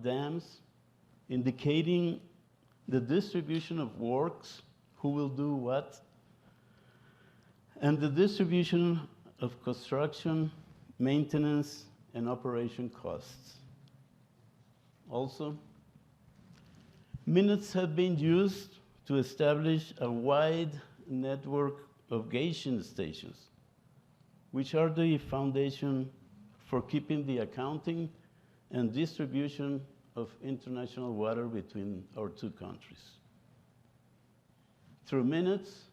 dams, indicating the distribution of works, who will do what, and the distribution of construction, maintenance, and operation costs. Also, minutes have been used to establish a wide network of gauging stations, which are the foundation for keeping the accounting and distribution of international water between our two countries. Through minutes,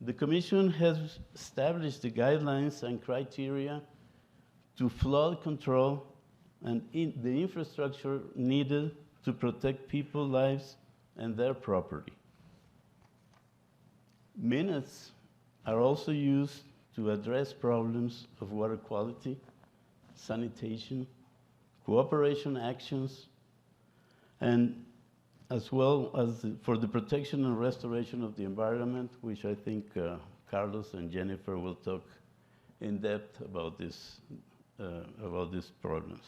the Commission has established the guidelines and criteria to flood control and the infrastructure needed to protect people's lives and their property. Minutes are also used to address problems of water quality, sanitation, cooperation actions, and as well as for the protection and restoration of the environment, which I think Carlos and Jennifer will talk in depth about these problems.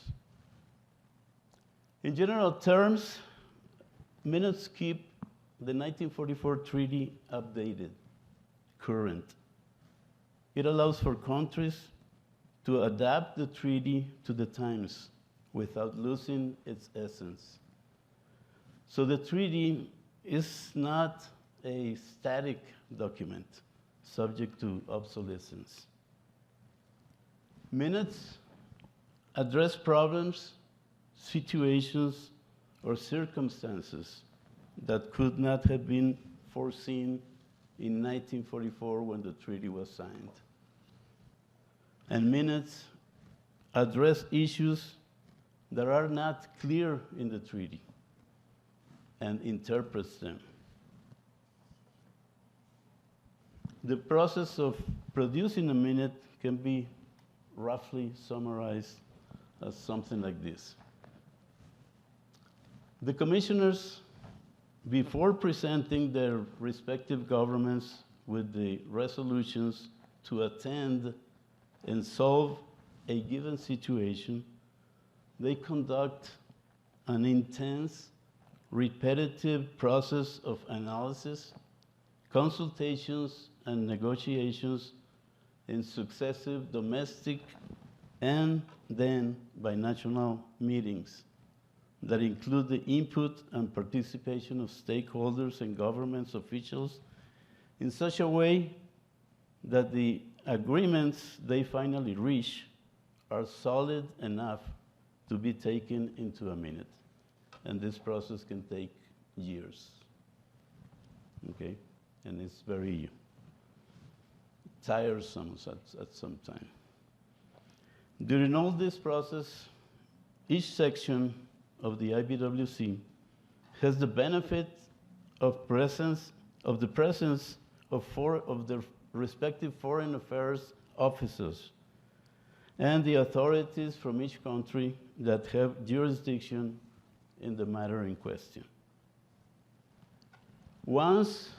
In general terms, minutes keep the 1944 treaty updated, current. It allows for countries to adapt the treaty to the times without losing its essence. So the treaty is not a static document subject to obsolescence. Minutes address problems, situations, or circumstances that could not have been foreseen in 1944 when the treaty was signed. And minutes address issues that are not clear in the treaty and interprets them. The process of producing a minute can be roughly summarized as something like this. The commissioners, before presenting their respective governments with the resolutions to attend and solve a given situation, they conduct an intense, repetitive process of analysis, consultations, and negotiations in successive domestic and then binational meetings that include the input and participation of stakeholders and government officials in such a way that the agreements they finally reach are solid enough to be taken into a minute. And this process can take years, okay? And it's very tiresome at some time. During all this process, each section of the IBWC has the benefit of the presence of their respective foreign affairs officers and the authorities from each country that have jurisdiction in the matter in question. Once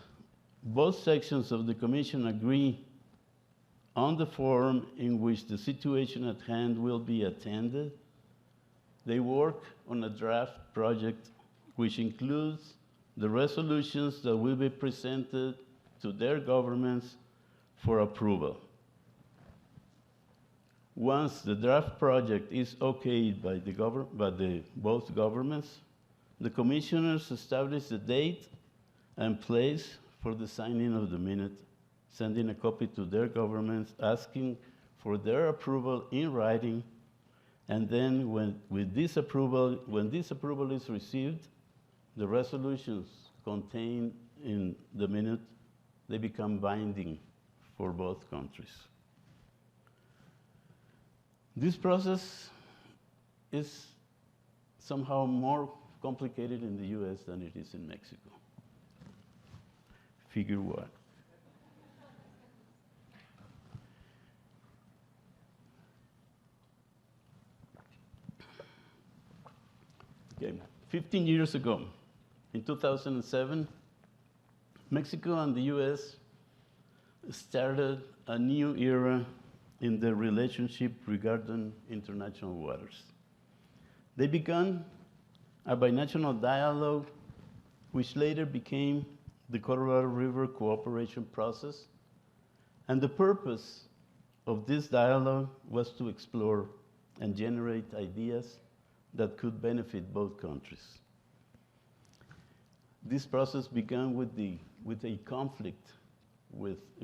both sections of the Commission agree on the forum in which the situation at hand will be attended, they work on a draft project which includes the resolutions that will be presented to their governments for approval. Once the draft project is okayed by both governments, the commissioners establish the date and place for the signing of the minute, sending a copy to their governments, asking for their approval in writing, and then when this approval is received, the resolutions contained in the minute, they become binding for both countries. This process is somehow more complicated in the US than it is in Mexico. Figure what? Okay, 15 years ago, in 2007, Mexico and the US started a new era in their relationship regarding international waters. They began a binational dialogue, which later became the Colorado River Cooperation Process. And the purpose of this dialogue was to explore and generate ideas that could benefit both countries. This process began with a conflict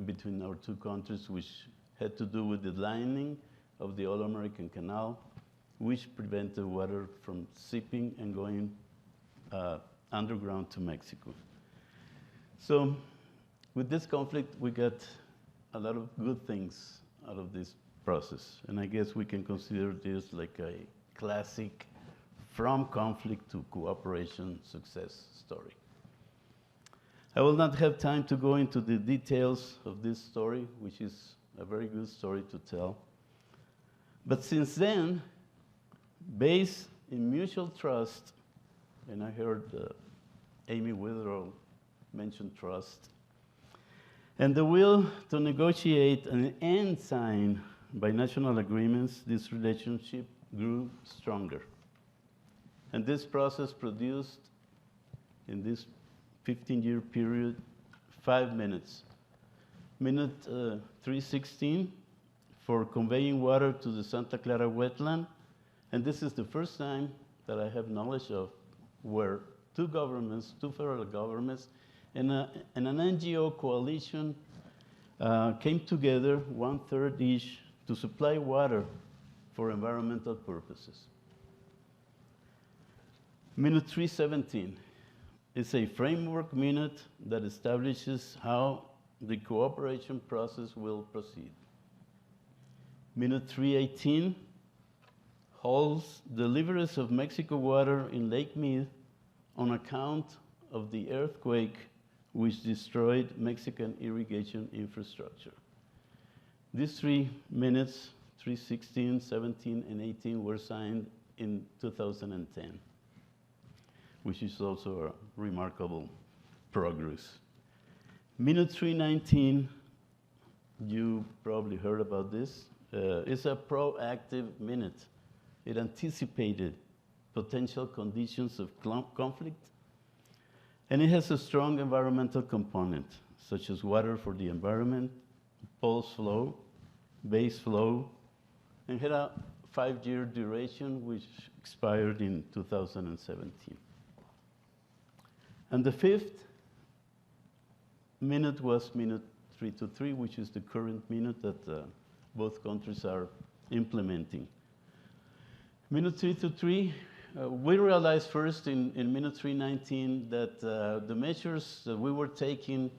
between our two countries, which had to do with the lining of the All-American Canal, which prevented water from seeping and going underground to Mexico. So with this conflict, we got a lot of good things out of this process. And I guess we can consider this like a classic from conflict to cooperation success story. I will not have time to go into the details of this story, which is a very good story to tell. But since then, based in mutual trust, and I heard Amy Witherall mention trust, and the will to negotiate and end sign binational agreements, this relationship grew stronger. And this process produced, in this 15-year period, 5 minutes. Minute 316 for conveying water to the Santa Clara wetland. And this is the first time that I have knowledge of where two governments, two federal governments, and an NGO coalition came together, 1/3 each, to supply water for environmental purposes. Minute 317 is a framework minute that establishes how the cooperation process will proceed. Minute 318 holds deliveries of Mexico water in Lake Mead on account of the earthquake which destroyed Mexican irrigation infrastructure. These 3 minutes, 316, 17, and 18, were signed in 2010, which is also a remarkable progress. Minute 319, you probably heard about this. It's a proactive minute. It anticipated potential conditions of conflict, and it has a strong environmental component, such as water for the environment, pulse flow, base flow, and had a 5-year duration, which expired in 2017. And the 5th minute was minute 323, which is the current minute that both countries are implementing. Minute 323, we realized first in minute 319 that the measures that we were taking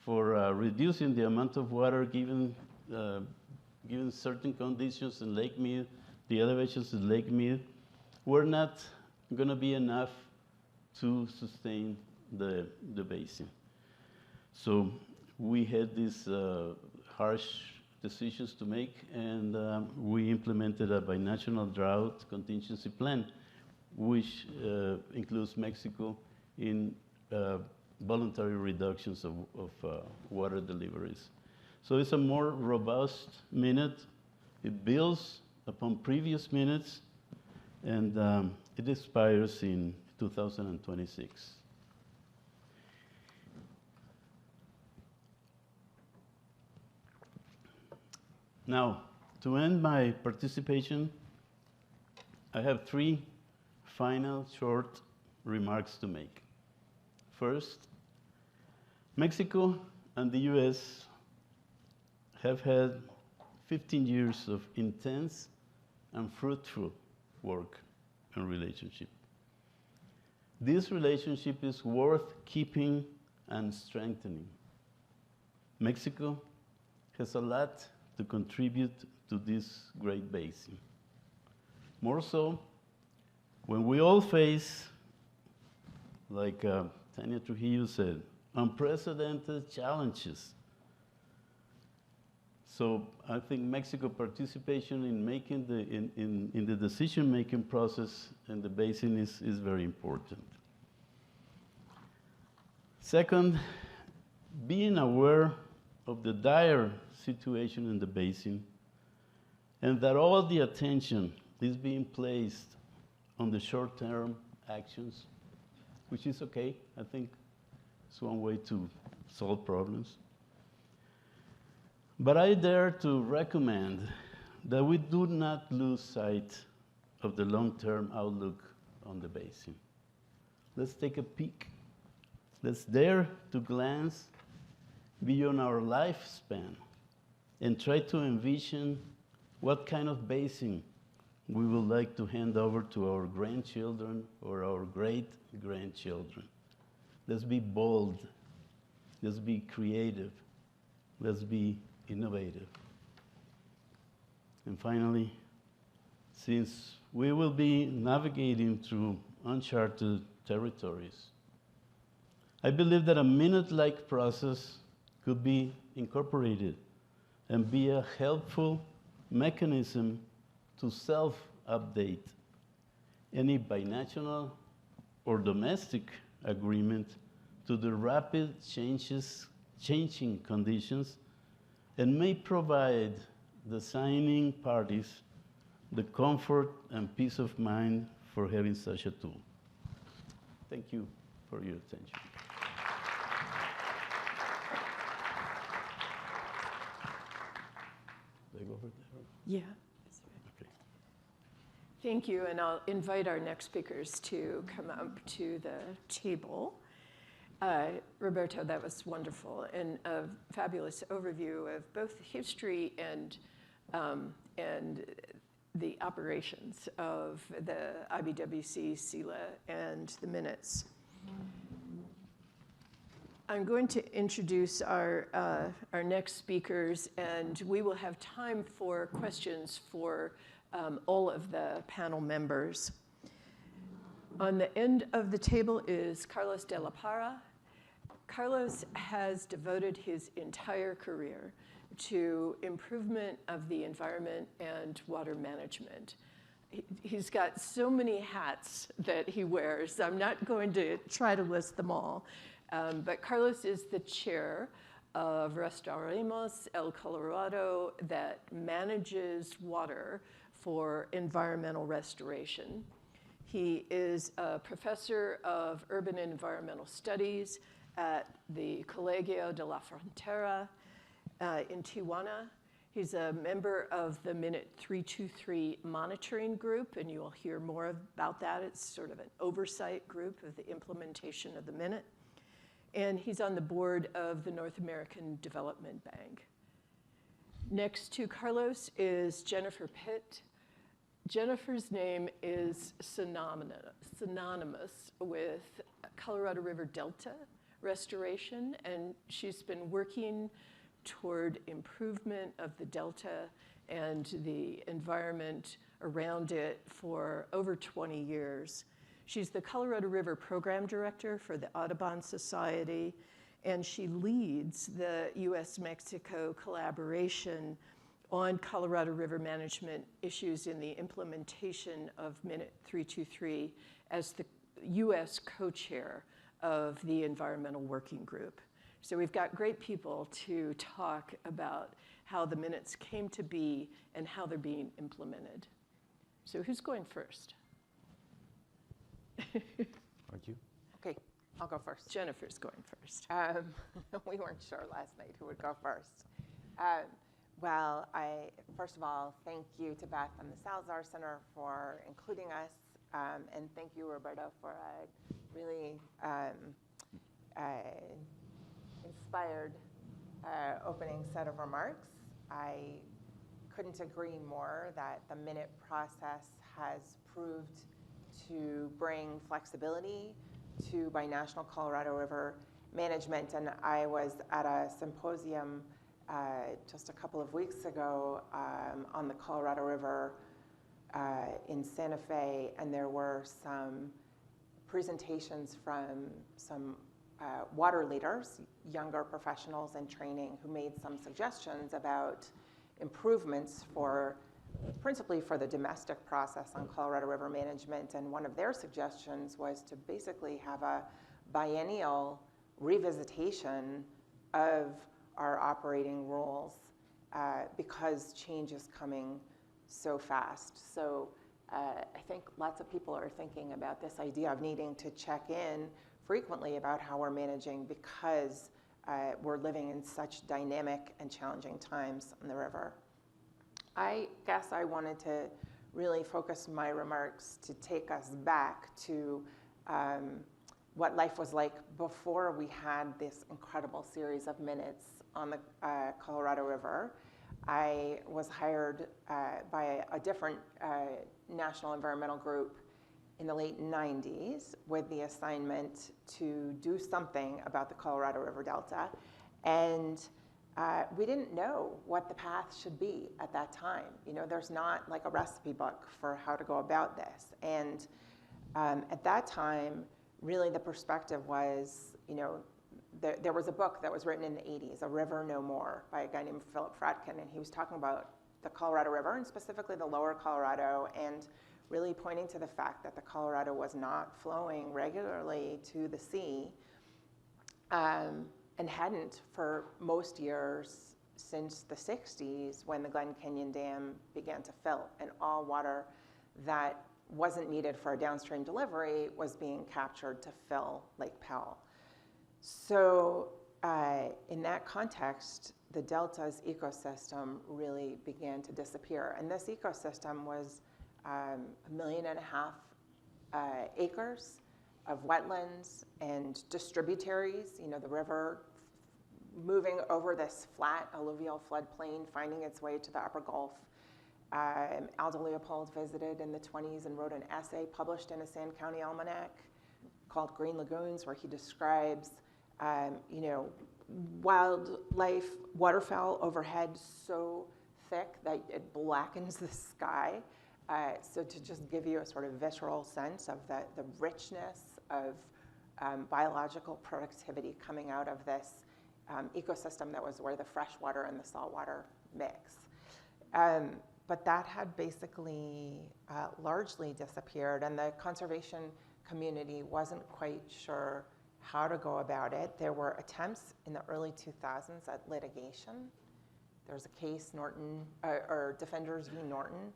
for reducing the amount of water given certain conditions in Lake Mead, the elevations in Lake Mead, were not going to be enough to sustain the basin. So we had these harsh decisions to make, and we implemented a binational drought contingency plan, which includes Mexico in voluntary reductions of water deliveries. So it's a more robust minute. It builds upon previous minutes, and it expires in 2026. Now, to end my participation, I have 3 final short remarks to make. First, Mexico and the US have had 15 years of intense and fruitful work and relationship. This relationship is worth keeping and strengthening. Mexico has a lot to contribute to this great basin. More so, when we all face, like Tania Trujillo said, unprecedented challenges. So I think Mexico participation in making in the decision-making process in the basin is very important. Second, being aware of the dire situation in the basin, and that all the attention is being placed on the short-term actions, which is okay. I think it's one way to solve problems. But I dare to recommend that we do not lose sight of the long-term outlook on the basin. Let's take a peek. Let's dare to glance beyond our lifespan and try to envision what kind of basin we would like to hand over to our grandchildren or our great-grandchildren. Let's be bold. Let's be creative. Let's be innovative. And finally, since we will be navigating through uncharted territories, I believe that a minute-like process could be incorporated and be a helpful mechanism to self-update any binational or domestic agreement to the rapid changing conditions, and may provide the signing parties the comfort and peace of mind for having such a tool. Thank you for your attention. Did I go over there? Yeah. Okay. Thank you, and I'll invite our next speakers to come up to the table. Roberto, that was wonderful, and a fabulous overview of both history and the operations of the IBWC, SELA, and the minutes. I'm going to introduce our next speakers, and we will have time for questions for all of the panel members. On the end of the table is Carlos de la Parra. Carlos has devoted his entire career to improvement of the environment and water management. He's got so many hats that he wears. I'm not going to try to list them all. But Carlos is the chair of Restauremos El Colorado that manages water for environmental restoration. He is a professor of urban and environmental studies at the Colegio de la Frontera in Tijuana. He's a member of the Minute 323 monitoring group, and you will hear more about that. It's sort of an oversight group of the implementation of the Minute. And he's on the board of the North American Development Bank. Next to Carlos is Jennifer Pitt. Jennifer's name is synonymous with Colorado River Delta restoration, and she's been working toward improvement of the Delta and the environment around it for over 20 years. She's the Colorado River Program Director for the Audubon Society, and she leads the U.S.-Mexico collaboration on Colorado River management issues in the implementation of Minute 323 as the U.S. co-chair of the Environmental Working Group. So we've got great people to talk about how the minutes came to be and how they're being implemented. So who's going first? Aren't you? Okay, I'll go first. Jennifer's going first. We weren't sure last night who would go first. Well, first of all, thank you to Beth and the Salazar Center for including us, and thank you, Roberto, for a really inspired opening set of remarks. I couldn't agree more that the Minute process has proved to bring flexibility to binational Colorado River management. And I was at a symposium just a couple of weeks ago on the Colorado River in Santa Fe, and there were some presentations from some water leaders, younger professionals in training, who made some suggestions about improvements principally for the domestic process on Colorado River management. And one of their suggestions was to basically have a biennial revisitation of our operating rules because change is coming so fast. So I think lots of people are thinking about this idea of needing to check in frequently about how we're managing because we're living in such dynamic and challenging times on the river. I guess I wanted to really focus my remarks to take us back to what life was like before we had this incredible series of minutes on the Colorado River. I was hired by a different national environmental group in the late 90s with the assignment to do something about the Colorado River Delta. And we didn't know what the path should be at that time. You know, there's not like a recipe book for how to go about this. And at that time, really the perspective was, you know, there was a book that was written in the 80s, A River No More, by a guy named Philip Fratkin, and he was talking about the Colorado River, and specifically the lower Colorado, and really pointing to the fact that the Colorado was not flowing regularly to the sea, and hadn't for most years since the 60s when the Glen Canyon Dam began to fill, and all water that wasn't needed for a downstream delivery was being captured to fill Lake Powell. So in that context, the Delta's ecosystem really began to disappear. And this ecosystem was 1.5 million acres of wetlands and distributaries, you know, the river moving over this flat alluvial floodplain, finding its way to the upper Gulf. Aldo Leopold visited in the 20s and wrote an essay published in a Sand County Almanac called Green Lagoons, where he describes you know, wildlife, waterfowl overhead so thick that it blackens the sky. So to just give you a sort of visceral sense of the richness of biological productivity coming out of this ecosystem that was where the freshwater and the saltwater mix. But that had basically largely disappeared, and the conservation community wasn't quite sure how to go about it. There were attempts in the early 2000s at litigation. There's a case, Norton, or Defenders v. Norton,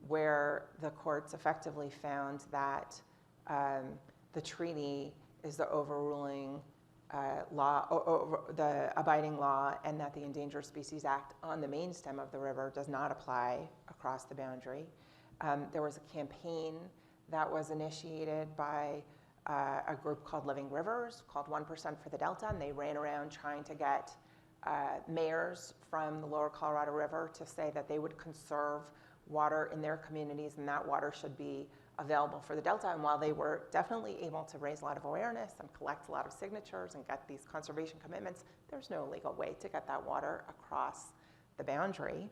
where the courts effectively found that the treaty is the overruling law, the abiding law, and that the Endangered Species Act on the main stem of the river does not apply across the boundary. There was a campaign that was initiated by a group called Living Rivers, called 1% for the Delta, and they ran around trying to get mayors from the lower Colorado River to say that they would conserve water in their communities and that water should be available for the Delta. And while they were definitely able to raise a lot of awareness and collect a lot of signatures and get these conservation commitments, there's no legal way to get that water across the boundary.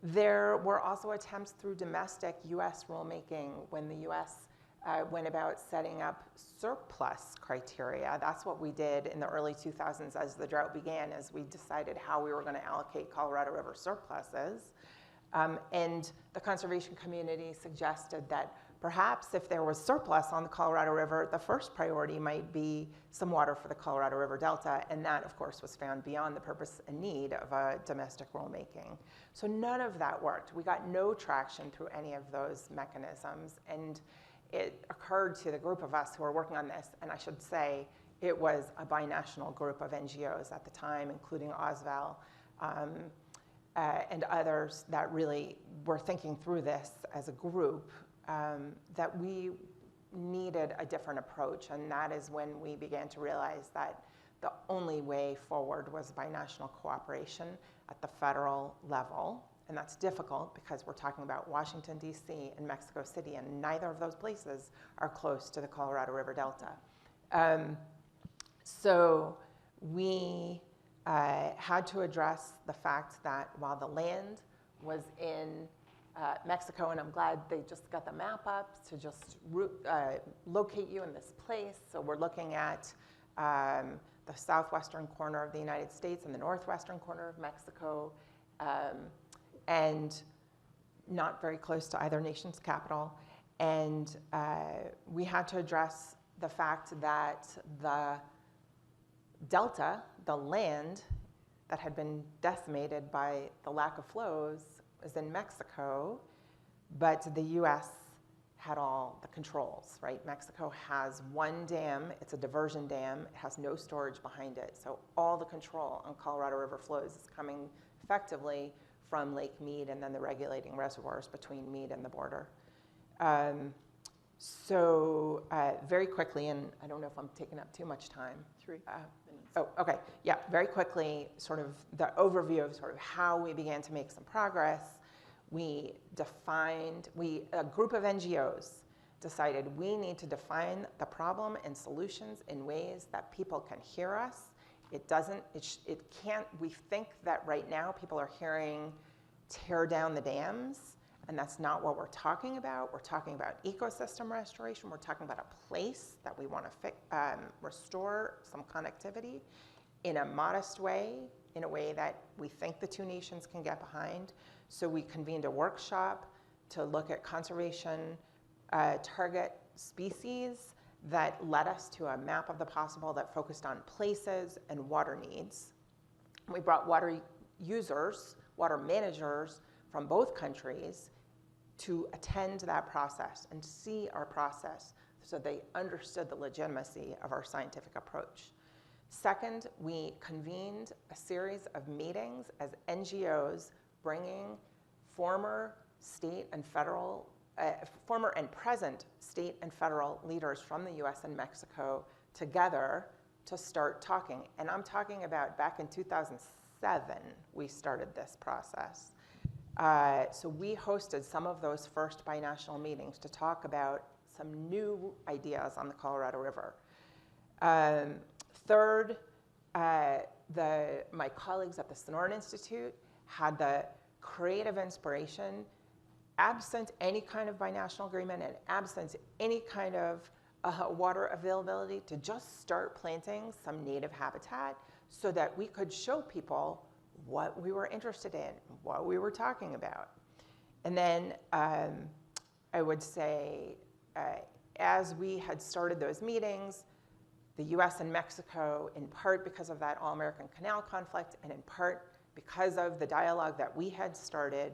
There were also attempts through domestic U.S. rulemaking when the U.S. Went about setting up surplus criteria. That's what we did in the early 2000s as the drought began, as we decided how we were going to allocate Colorado River surpluses. And the conservation community suggested that perhaps if there was surplus on the Colorado River, the first priority might be some water for the Colorado River Delta, and that, of course, was found beyond the purpose and need of a domestic rulemaking. So none of that worked. We got no traction through any of those mechanisms, and it occurred to the group of us who were working on this, and I should say it was a binational group of NGOs at the time, including OSVAL, and others that really were thinking through this as a group, that we needed a different approach, and that is when we began to realize that the only way forward was binational cooperation at the federal level. And that's difficult because we're talking about Washington, D.C. and Mexico City, and neither of those places are close to the Colorado River Delta. So we had to address the fact that while the land was in Mexico, and I'm glad they just got the map up to just locate you in this place. So we're looking at the southwestern corner of the United States and the northwestern corner of Mexico, and not very close to either nation's capital. And we had to address the fact that the delta, the land that had been decimated by the lack of flows, is in Mexico. but the US had all the controls, right? Mexico has one dam, it's a diversion dam, it has no storage behind it. So all the control on Colorado River flows is coming effectively from Lake Mead and then the regulating reservoirs between Mead and the border. Very quickly, and I don't know if I'm taking up too much time. 3 minutes. Oh, okay. Yeah, very quickly, sort of the overview of sort of how we began to make some progress. A group of NGOs decided we need to define the problem and solutions in ways that people can hear us. We think that right now people are hearing tear down the dams, and that's not what we're talking about. We're talking about ecosystem restoration. We're talking about a place that we want to restore some connectivity in a modest way, in a way that we think the two nations can get behind. So we convened a workshop to look at conservation target species that led us to a map of the possible that focused on places and water needs. We brought water users, water managers from both countries to attend that process and see our process so they understood the legitimacy of our scientific approach. Second, we convened a series of meetings as NGOs bringing former and present state and federal leaders from the US and Mexico together to start talking. And I'm talking about back in 2007, we started this process. So we hosted some of those first binational meetings to talk about some new ideas on the Colorado River. Third, my colleagues at the Sonoran Institute had the creative inspiration, absent any kind of binational agreement and absent any kind of water availability, to just start planting some native habitat so that we could show people what we were interested in, what we were talking about. And then I would say, as we had started those meetings, the US and Mexico, in part because of that All-American Canal conflict and in part because of the dialogue that we had started,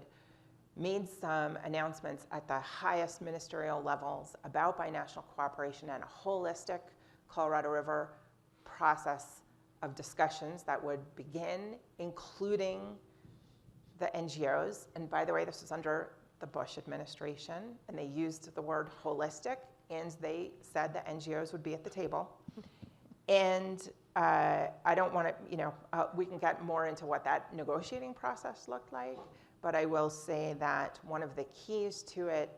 made some announcements at the highest ministerial levels about binational cooperation and a holistic Colorado River process of discussions that would begin, including the NGOs. And by the way, this was under the Bush administration, and they used the word holistic, and they said the NGOs would be at the table. And I don't want to, we can get more into what that negotiating process looked like, but I will say that one of the keys to it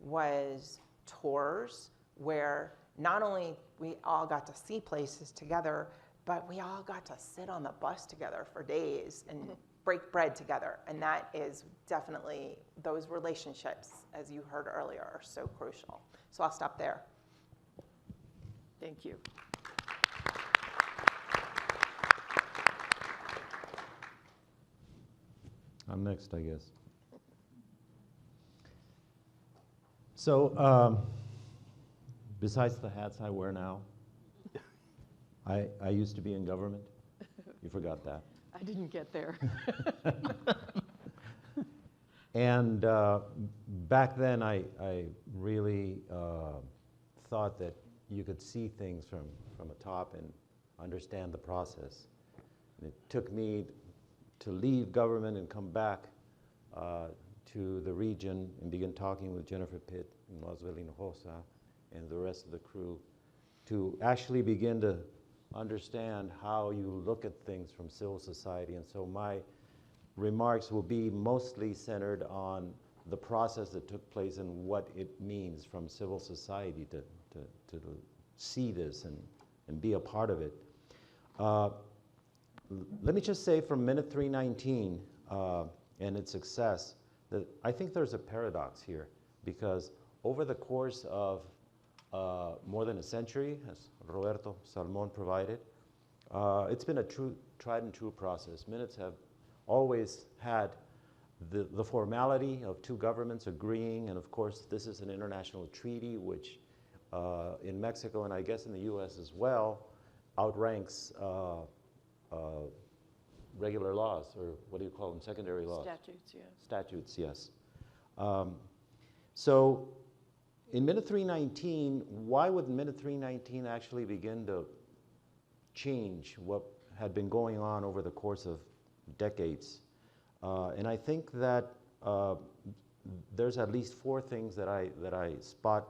was tours, where not only we all got to see places together, but we all got to sit on the bus together for days and break bread together. And that is definitely, those relationships, as you heard earlier, are so crucial. So I'll stop there. Thank you. I'm next, I guess. So, besides the hats I wear now, I used to be in government. You forgot that. I didn't get there. And back then, I really thought that you could see things from the top and understand the process. And it took me to leave government and come back to the region and begin talking with Jennifer Pitt and Roswell Hinojosa and the rest of the crew to actually begin to understand how you look at things from civil society. And so my remarks will be mostly centered on the process that took place and what it means from civil society to see this and be a part of it. Let me just say from minute 319 and its success that I think there's a paradox here, because over the course of more than a century, as Roberto Salmon provided, it's been a tried and true process. Minutes have always had the formality of two governments agreeing, and of course this is an international treaty which in Mexico and I guess in the US as well outranks regular laws, or what do you call them, secondary laws? Statutes, yeah. Statutes, yes. So in Minute 319, why would Minute 319 actually begin to change what had been going on over the course of decades? And I think that there's at least four things that I spot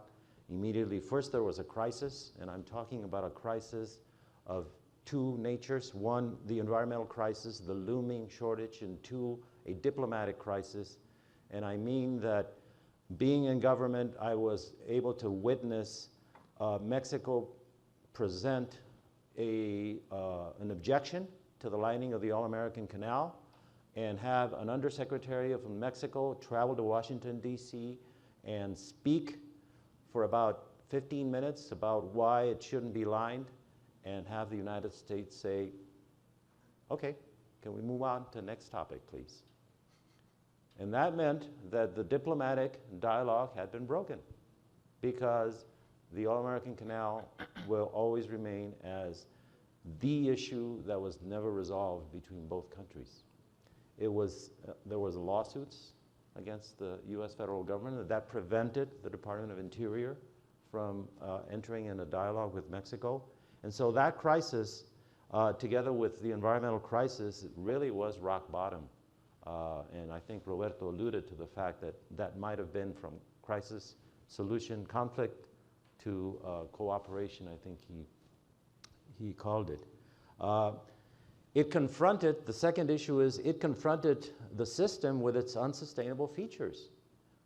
immediately. First, there was a crisis, and I'm talking about a crisis of two natures. One, the environmental crisis, the looming shortage, and two, a diplomatic crisis. And I mean that being in government, I was able to witness Mexico present an objection to the lining of the All-American Canal, and have an undersecretary from Mexico travel to Washington, D.C. and speak for about 15 minutes about why it shouldn't be lined, and have the United States say, okay, can we move on to the next topic, please? And that meant that the diplomatic dialogue had been broken, because the All-American Canal will always remain as the issue that was never resolved between both countries. There was lawsuits against the U.S. federal government that prevented the Department of Interior from entering in a dialogue with Mexico. And so that crisis, together with the environmental crisis, really was rock bottom. And I think Roberto alluded to the fact that that might have been from crisis, solution, conflict, to cooperation, I think he called it. It confronted, the second issue is, it confronted the system with its unsustainable features.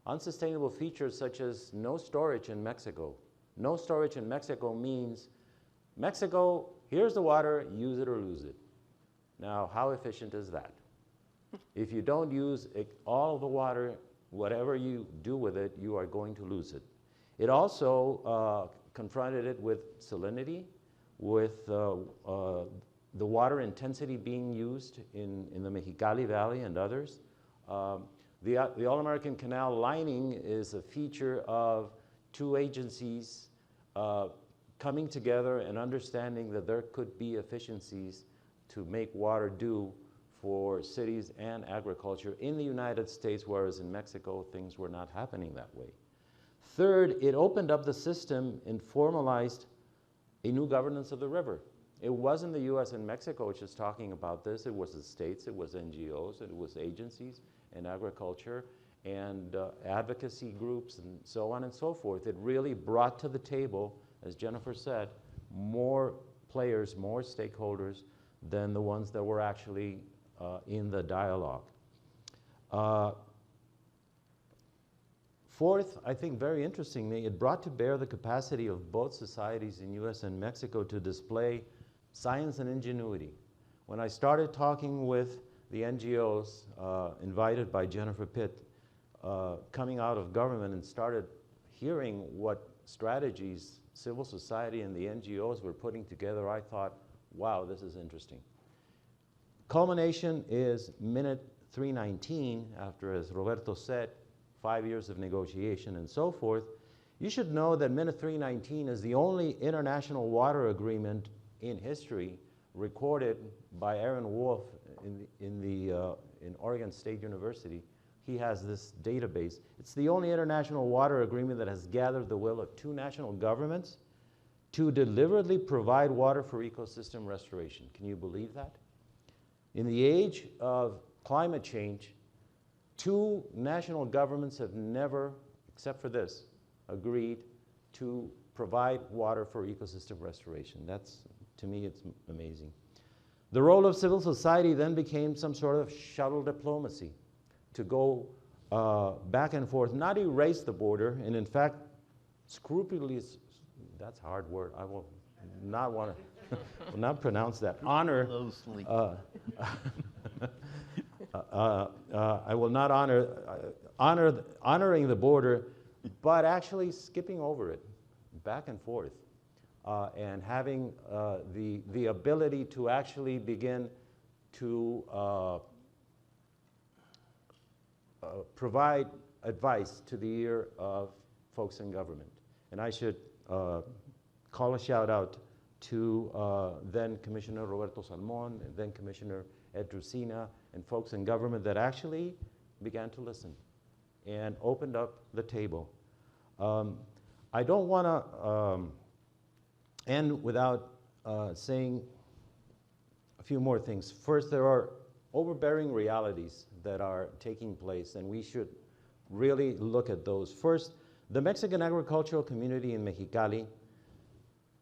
Unsustainable features such as no storage in Mexico. No storage in Mexico means Mexico, here's the water, use it or lose it. Now, how efficient is that? If you don't use all of the water, whatever you do with it, you are going to lose it. It also confronted it with salinity, with the water intensity being used in the Mexicali Valley and others. The All-American Canal lining is a feature of two agencies coming together and understanding that there could be efficiencies to make water do for cities and agriculture in the United States, whereas in Mexico things were not happening that way. Third, it opened up the system and formalized a new governance of the river. It wasn't the US and Mexico which is talking about this. It was the states, it was NGOs, it was agencies and agriculture and advocacy groups and so on and so forth. It really brought to the table, as Jennifer said, more players, more stakeholders than the ones that were actually in the dialogue. Fourth, I think very interestingly, it brought to bear the capacity of both societies in US and Mexico to display science and ingenuity. When I started talking with the NGOs invited by Jennifer Pitt, coming out of government, and started hearing what strategies civil society and the NGOs were putting together, I thought, wow, this is interesting. Culmination is Minute 319, after, as Roberto said, 5 years of negotiation and so forth. You should know that Minute 319 is the only international water agreement in history recorded by Aaron Wolf in Oregon State University. He has this database. It's the only international water agreement that has gathered the will of two national governments to deliberately provide water for ecosystem restoration. Can you believe that? In the age of climate change, two national governments have never, except for this, agreed to provide water for ecosystem restoration. That's, to me, it's amazing. The role of civil society then became some sort of shuttle diplomacy to go back and forth, not erase the border, and in fact, scrupulously, that's a hard word, I will not want to, will not pronounce that, honor, I will not honoring the border, but actually skipping over it, back and forth, and having the ability to actually begin to provide advice to the ear of folks in government. And I should call a shout out to then Commissioner Roberto Salmon, and then Commissioner Ed Drusina, and folks in government that actually began to listen and opened up the table. I don't want to end without saying a few more things. First, there are overbearing realities that are taking place, and we should really look at those. First, the Mexican agricultural community in Mexicali,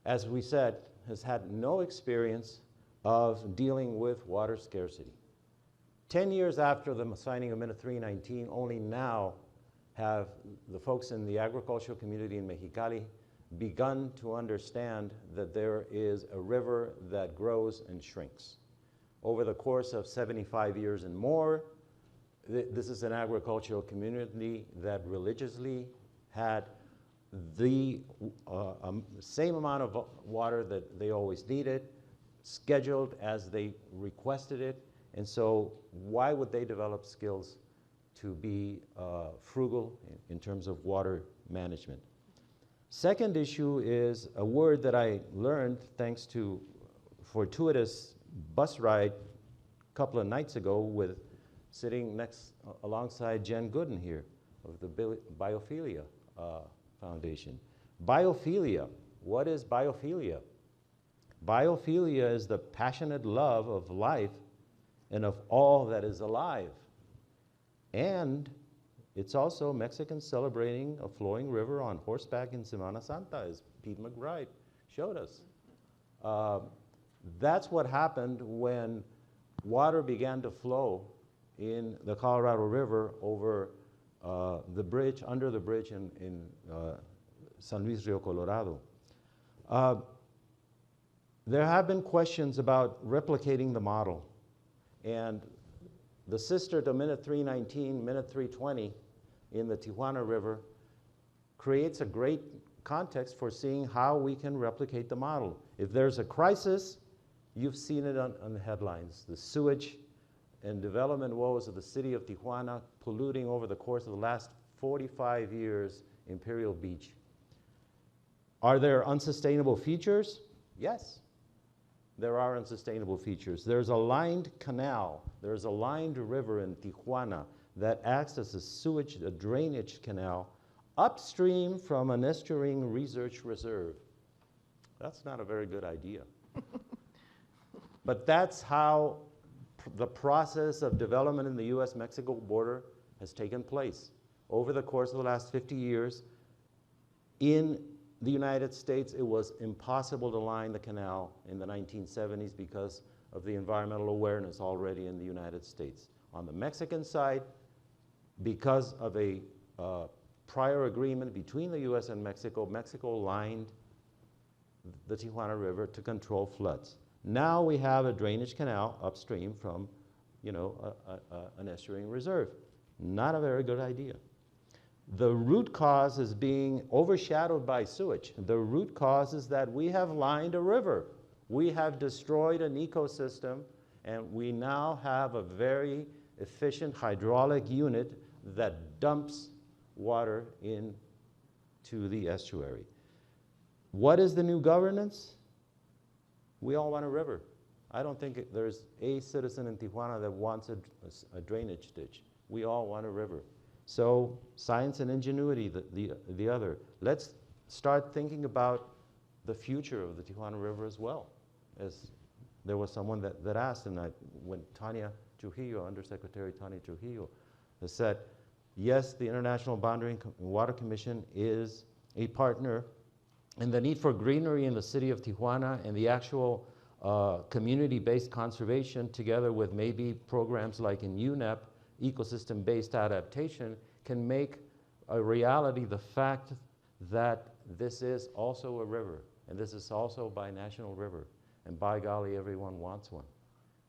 as we said, has had no experience of dealing with water scarcity. 10 years after the signing of Minute 319, only now have the folks in the agricultural community in Mexicali begun to understand that there is a river that grows and shrinks. Over the course of 75 years and more, this is an agricultural community that religiously had the same amount of water that they always needed, scheduled as they requested it, and so why would they develop skills to be frugal in terms of water management? Second issue is a word that I learned thanks to fortuitous bus ride a couple of nights ago with sitting alongside Jen Gooden here of the Biophilia Foundation. Biophilia, what is biophilia? Biophilia is the passionate love of life and of all that is alive. And it's also Mexicans celebrating a flowing river on horseback in Semana Santa, as Pete McBride showed us. That's what happened when water began to flow in the Colorado River over the bridge, under the bridge in San Luis Rio Colorado. There have been questions about replicating the model. And the sister to Minute 319, Minute 320 in the Tijuana River creates a great context for seeing how we can replicate the model. If there's a crisis, you've seen it on the headlines. The sewage and development woes of the city of Tijuana polluting over the course of the last 45 years Imperial Beach. Are there unsustainable features? Yes. There are unsustainable features. There's a lined canal, there's a lined river in Tijuana that acts as a drainage canal upstream from an estuarine research reserve. That's not a very good idea. But that's how the process of development in the US-Mexico border has taken place. Over the course of the last 50 years, in the United States, it was impossible to line the canal in the 1970s because of the environmental awareness already in the United States. On the Mexican side, because of a prior agreement between the US and Mexico, Mexico lined the Tijuana River to control floods. Now we have a drainage canal upstream from, an estuarine reserve. Not a very good idea. The root cause is being overshadowed by sewage. The root cause is that we have lined a river. We have destroyed an ecosystem, and we now have a very efficient hydraulic unit that dumps water into the estuary. What is the new governance? We all want a river. I don't think there's a citizen in Tijuana that wants a drainage ditch. We all want a river. So science and ingenuity, the other. Let's start thinking about the future of the Tijuana River as well. As there was someone that asked, and when Tania Trujillo, Undersecretary Tania Trujillo, has said, yes, the International Boundary and Water Commission is a partner, and the need for greenery in the city of Tijuana and the actual community-based conservation, together with maybe programs like in UNEP, ecosystem-based adaptation, can make a reality the fact that this is also a river, and this is also a binational river, and by golly, everyone wants one.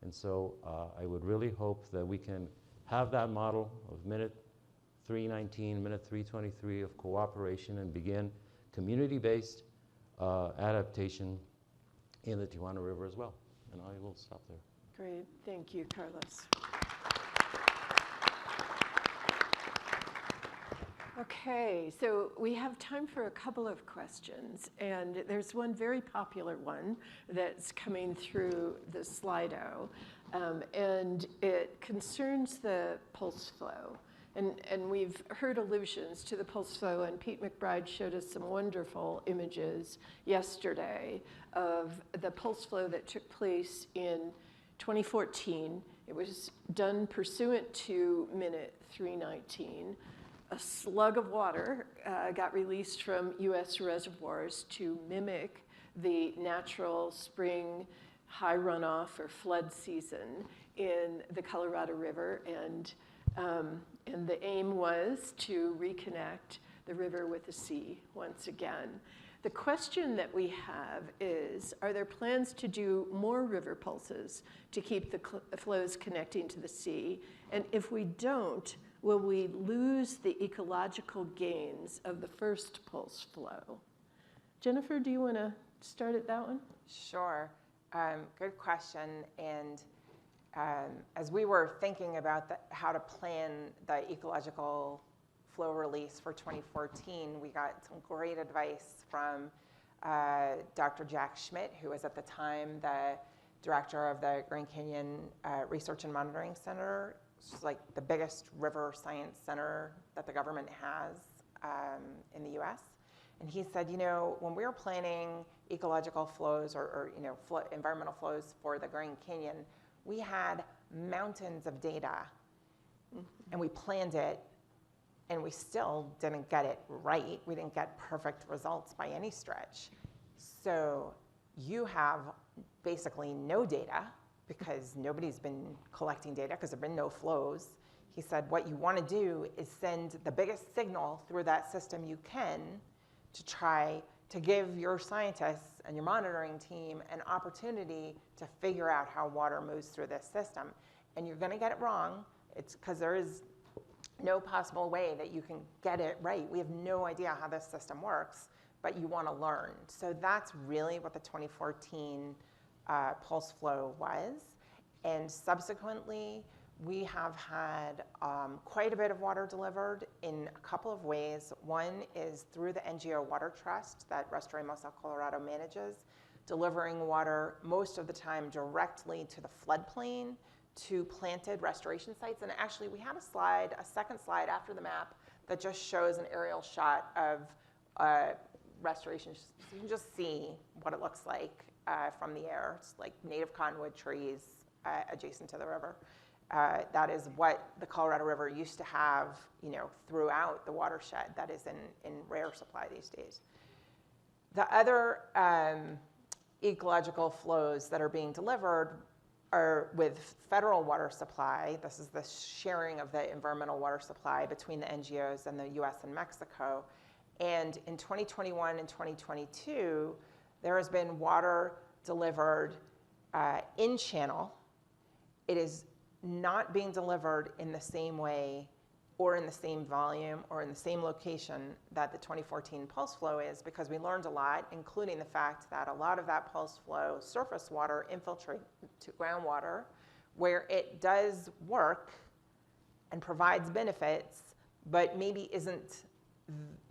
And so I would really hope that we can have that model of Minute 319, Minute 323 of cooperation and begin community-based adaptation in the Tijuana River as well. And I will stop there. Great, thank you, Carlos. Okay, so we have time for a couple of questions, and there's one very popular one that's coming through the Slido, and it concerns the pulse flow. And we've heard allusions to the pulse flow, and Pete McBride showed us some wonderful images yesterday of the pulse flow that took place in 2014. It was done pursuant to Minute 319. A slug of water got released from U.S. reservoirs to mimic the natural spring high runoff or flood season in the Colorado River, and the aim was to reconnect the river with the sea once again. The question that we have is, are there plans to do more river pulses to keep the flows connecting to the sea? And if we don't, will we lose the ecological gains of the first pulse flow? Jennifer, do you want to start at that one? Sure. Good question. And as we were thinking about how to plan the ecological flow release for 2014, we got some great advice from Dr. Jack Schmidt, who was at the time the director of the Grand Canyon Research and Monitoring Center, which is like the biggest river science center that the government has in the US. And he said, you know, when we were planning ecological flows or environmental flows for the Grand Canyon, we had mountains of data, and we planned it, and we still didn't get it right. We didn't get perfect results by any stretch. So you have basically no data because nobody's been collecting data because there have been no flows. He said what you want to do is send the biggest signal through that system you can to try to give your scientists and your monitoring team an opportunity to figure out how water moves through this system. And you're going to get it wrong. It's because there is no possible way that you can get it right. We have no idea how this system works, but you want to learn. So that's really what the 2014 pulse flow was. And subsequently, we have had quite a bit of water delivered in a couple of ways. One is through the NGO Water Trust that Restauración Colorado manages, delivering water most of the time directly to the floodplain, to planted restoration sites. And actually, we had a second slide after the map that just shows an aerial shot of restoration. So you can just see what it looks like from the air. It's like native cottonwood trees adjacent to the river. That is what the Colorado River used to have, throughout the watershed. That is in rare supply these days. The other ecological flows that are being delivered are with federal water supply. This is the sharing of the environmental water supply between the NGOs and the US and Mexico. And in 2021 and 2022, there has been water delivered in channel. It is not being delivered in the same way or in the same volume or in the same location that the 2014 pulse flow is, because we learned a lot, including the fact that a lot of that pulse flow surface water infiltrates to groundwater, where it does work and provides benefits, but maybe isn't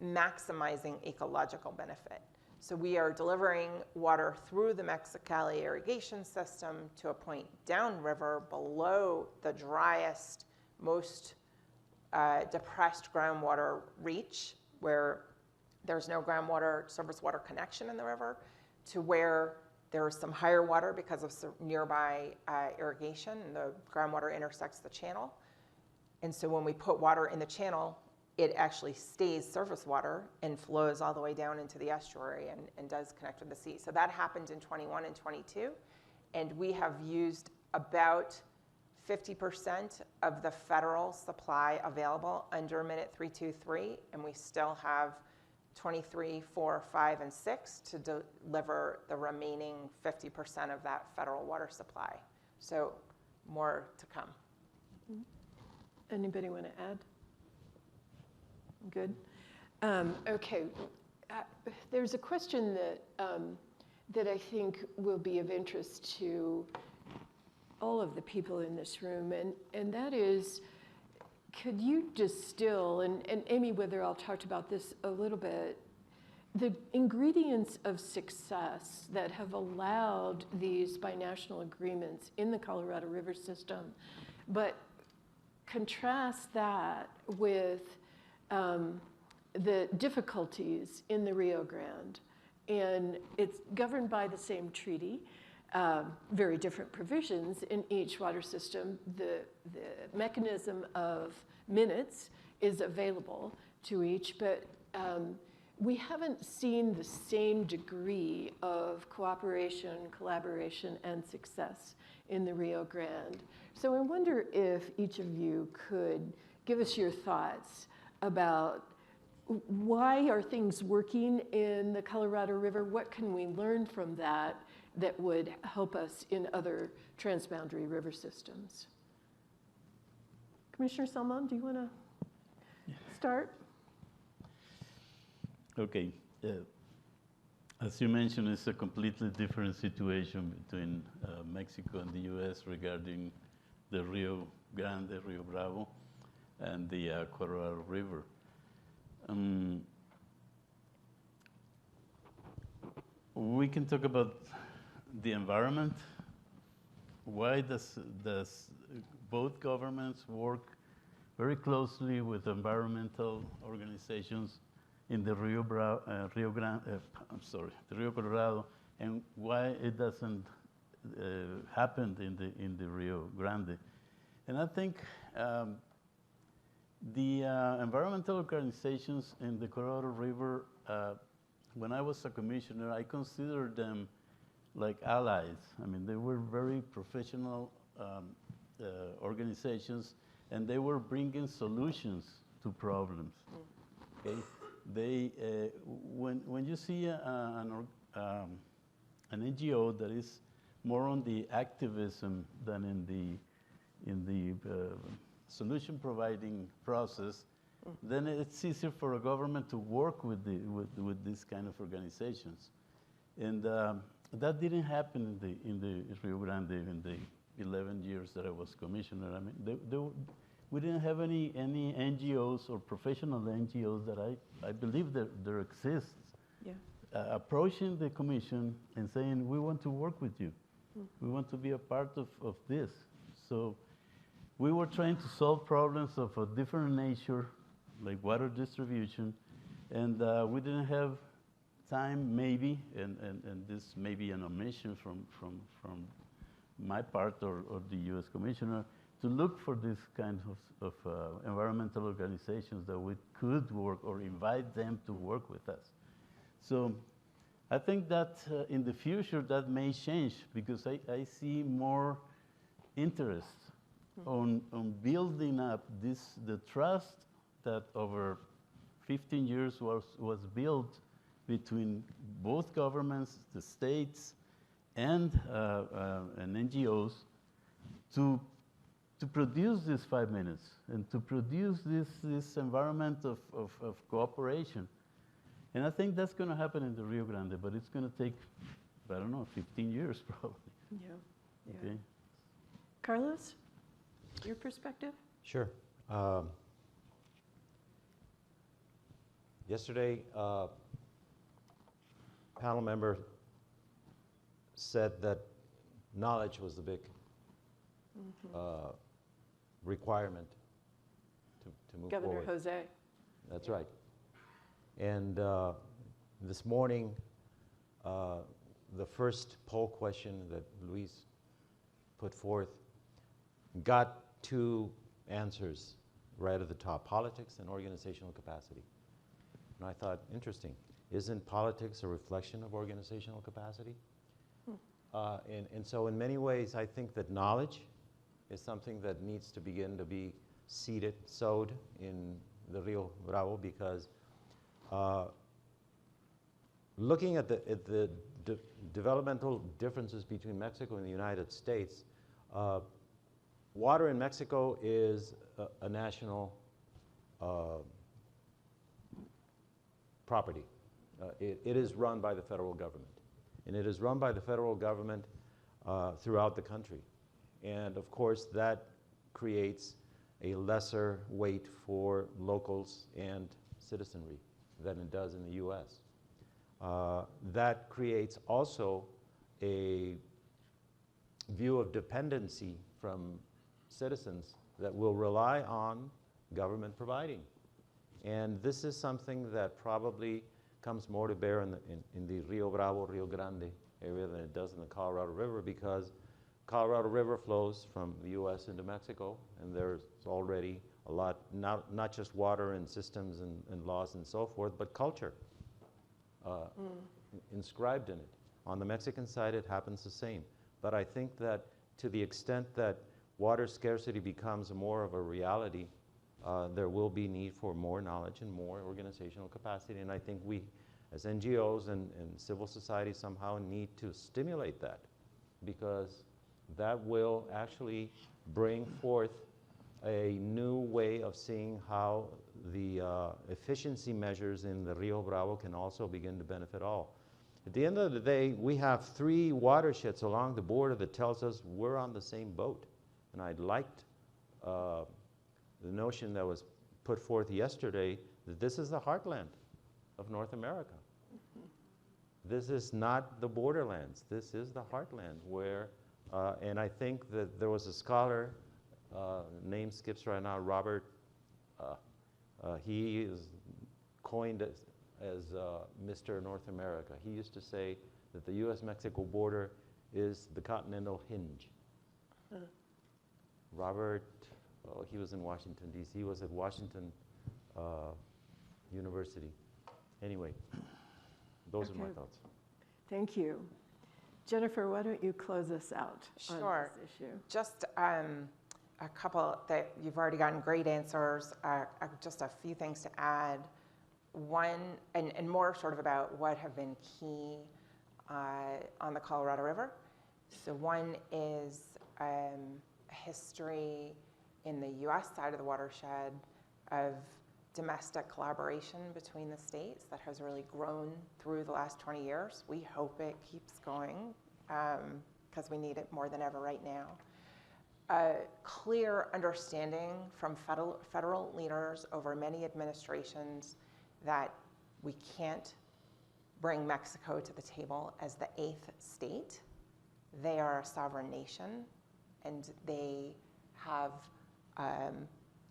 maximizing ecological benefit. So we are delivering water through the Mexicali irrigation system to a point downriver below the driest, most depressed groundwater reach, where there's no groundwater surface water connection in the river, to where there's some higher water because of nearby irrigation, and the groundwater intersects the channel. And so when we put water in the channel, it actually stays surface water and flows all the way down into the estuary and does connect with the sea. So that happened in 21 and 22. And we have used about 50% of the federal supply available under Minute 323, and we still have 23, 4, 5, and 6 to deliver the remaining 50% of that federal water supply. So more to come. Anybody want to add? Good. Okay. There's a question that I think will be of interest to all of the people in this room, and that is, could you distill, and Amy Witherall talked about this a little bit, the ingredients of success that have allowed these binational agreements in the Colorado River system, but contrast that with the difficulties in the Rio Grande. And it's governed by the same treaty, very different provisions in each water system. The mechanism of minutes is available to each, but we haven't seen the same degree of cooperation, collaboration, and success in the Rio Grande. So I wonder if each of you could give us your thoughts about why are things working in the Colorado River? What can we learn from that that would help us in other transboundary river systems? Commissioner Salmon, do you want to start? Okay. As you mentioned, it's a completely different situation between Mexico and the U.S. regarding the Rio Grande, Rio Bravo, and the Colorado River. We can talk about the environment. Why does both governments work very closely with environmental organizations in the Rio Colorado, and why it doesn't happen in the Rio Grande? And I think the environmental organizations in the Colorado River, when I was a commissioner, I considered them like allies. I mean, they were very professional organizations, and they were bringing solutions to problems. Okay, when you see an NGO that is more on the activism than in the solution providing process, then it's easier for a government to work with these kind of organizations, and that didn't happen in the Rio Grande in the 11 years that I was commissioner. I mean, we didn't have any NGOs or professional NGOs that I believe that there exists. Yeah. Approaching the commission and saying, we want to work with you. We want to be a part of this. So we were trying to solve problems of a different nature, like water distribution, and we didn't have time, maybe, and this may be an omission from my part or the U.S. Commissioner, to look for this kind of environmental organizations that we could work or invite them to work with us. So I think that in the future that may change, because I see more interest on building up the trust that over 15 years was built between both governments, the states, and NGOs to produce these 5 minutes and to produce this environment of cooperation. And I think that's going to happen in the Rio Grande, but it's going to take, I don't know, 15 years probably. Yeah. Okay. Carlos, your perspective? Sure. Yesterday, panel member said that knowledge was the big requirement to move Governor forward. Jose. That's right. And this morning, the first poll question that Luis put forth got 2 answers right at the top: politics and organizational capacity. And I thought, interesting, isn't politics a reflection of organizational capacity? And so in many ways, I think that knowledge is something that needs to begin to be sowed in the Rio Bravo, because looking at the developmental differences between Mexico and the United States, water in Mexico is a national property. It is run by the federal government. And it is run by the federal government throughout the country. And of course, that creates a lesser weight for locals and citizenry than it does in the US. That creates also a view of dependency from citizens that will rely on government providing. And this is something that probably comes more to bear in the Rio Bravo, Rio Grande area than it does in the Colorado River, because Colorado River flows from the U.S. into Mexico, and there's already a lot, not just water and systems and laws and so forth, but culture inscribed in it. On the Mexican side, it happens the same. But I think that to the extent that water scarcity becomes more of a reality, there will be need for more knowledge and more organizational capacity. And I think we, as NGOs and civil society, somehow need to stimulate that, because that will actually bring forth a new way of seeing how the efficiency measures in the Rio Bravo can also begin to benefit all. At the end of the day, we have 3 watersheds along the border that tells us we're on the same boat. And I liked the notion that was put forth yesterday that this is the heartland of North America. This is not the borderlands. This is the heartland where, and I think that there was a scholar, name skips right now, Robert, he is coined as Mr. North America. He used to say that the U.S.-Mexico border is the continental hinge. Robert, he was in Washington, D.C. He was at Washington University. Anyway, those are my thoughts. Thank you. Jennifer, why don't you close us out on this issue? Just a couple that you've already gotten great answers, just a few things to add. One, and more sort of about what have been key on the Colorado River. So one is history in the U.S. side of the watershed of domestic collaboration between the states that has really grown through the last 20 years. We hope it keeps going because we need it more than ever right now. A clear understanding from federal leaders over many administrations that we can't bring Mexico to the table as the 8th state. They are a sovereign nation, and they have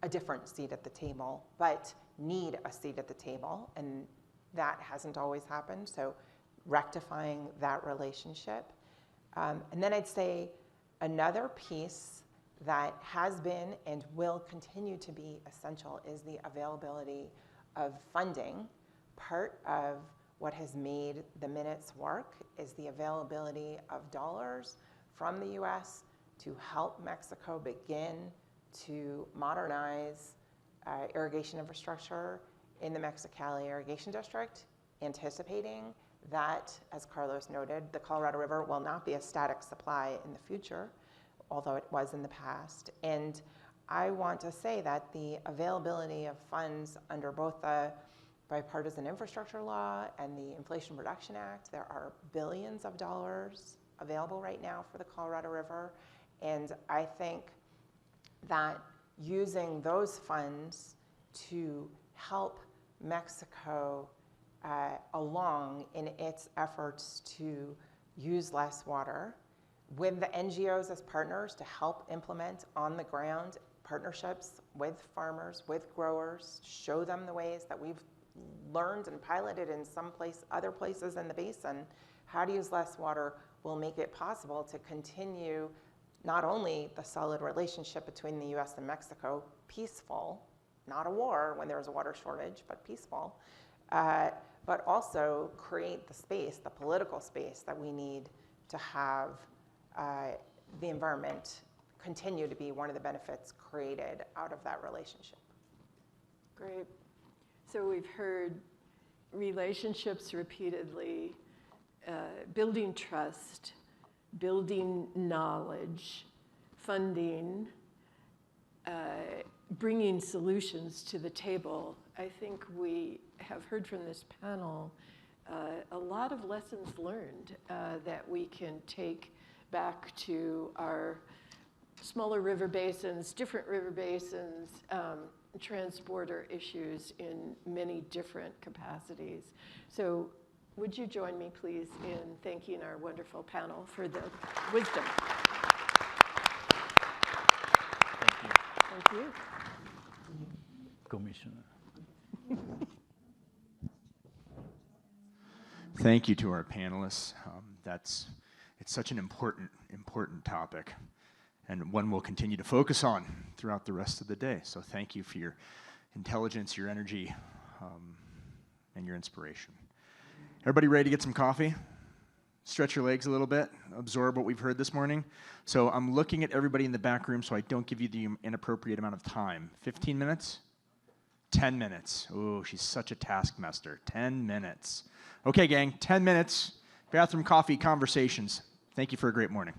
a different seat at the table, but need a seat at the table, and that hasn't always happened, so rectifying that relationship. And then I'd say another piece that has been and will continue to be essential is the availability of funding. Part of what has made the minutes work is the availability of dollars from the U.S. to help Mexico begin to modernize irrigation infrastructure in the Mexicali Irrigation District, anticipating that, as Carlos noted, the Colorado River will not be a static supply in the future, although it was in the past. And I want to say that the availability of funds under both the bipartisan infrastructure law and the Inflation Reduction Act, there are billions of dollars available right now for the Colorado River. And I think that using those funds to help Mexico along in its efforts to use less water, with the NGOs as partners to help implement on the ground partnerships with farmers, with growers, show them the ways that we've learned and piloted in other places in the basin, how to use less water will make it possible to continue not only the solid relationship between the U.S. and Mexico, peaceful, not a war when there's a water shortage, but peaceful, but also create the space, the political space that we need to have the environment continue to be one of the benefits created out of that relationship. Great. So we've heard relationships repeatedly, building trust, building knowledge, funding, bringing solutions to the table. I think we have heard from this panel a lot of lessons learned that we can take back to our smaller river basins, different river basins, transborder issues in many different capacities. So would you join me, please, in thanking our wonderful panel for the wisdom? Thank you. Thank you. Commissioner. Thank you to our panelists. It's such an important topic, and one we'll continue to focus on throughout the rest of the day. So thank you for your intelligence, your energy, and your inspiration. Everybody ready to get some coffee? Stretch your legs a little bit, absorb what we've heard this morning. So I'm looking at everybody in the back room so I don't give you the inappropriate amount of time. 15 minutes? 10 minutes. Oh, she's such a taskmaster. 10 minutes. Okay, gang, 10 minutes. Bathroom, coffee, conversations. Thank you for a great morning.